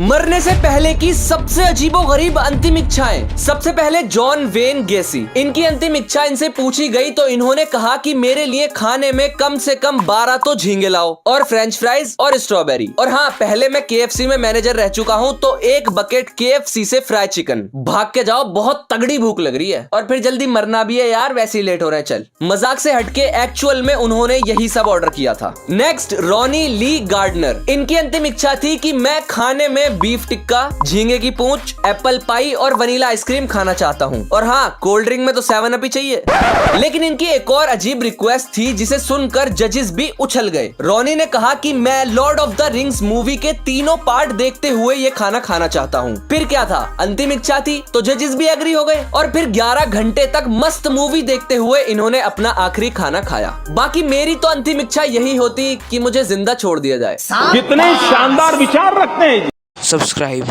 मरने से पहले की सबसे अजीबोगरीब अंतिम इच्छाएं। सबसे पहले जॉन वेन गेसी। इनकी अंतिम इच्छा इनसे पूछी गई तो इन्होंने कहा कि मेरे लिए खाने में कम से कम 12 तो झींगे लाओ और फ्रेंच फ्राइज और स्ट्रॉबेरी। और हाँ, पहले मैं KFC में मैनेजर रह चुका हूँ, तो एक बकेट KFC से फ्राई चिकन। भाग के जाओ, बहुत तगड़ी भूख लग रही है और फिर जल्दी मरना भी है यार, वैसे ही लेट हो रहे हैं। चल, मजाक से हटके एक्चुअल में उन्होंने यही सब ऑर्डर किया था। नेक्स्ट, रॉनी ली गार्डनर। इनकी अंतिम इच्छा थी कि मैं खाने में बीफ टिक्का, झींगे की पूंछ, एप्पल पाई और वनीला आइसक्रीम खाना चाहता हूँ। और हाँ, कोल्ड ड्रिंक में तो 7 अप ही चाहिए। लेकिन इनकी एक और अजीब रिक्वेस्ट थी जिसे सुनकर जजेस भी उछल गए। रॉनी ने कहा कि मैं Lord of the rings movie के तीनों पार्ट देखते हुए ये खाना खाना चाहता हूँ। फिर क्या था, अंतिम इच्छा थी तो जजेस भी एग्री हो गए और फिर 11 घंटे तक मस्त मूवी देखते हुए इन्होंने अपना आखिरी खाना खाया। बाकी मेरी तो अंतिम इच्छा यही होती कि मुझे जिंदा छोड़ दिया जाए। कितने शानदार विचार रखते हैं। सब्सक्राइब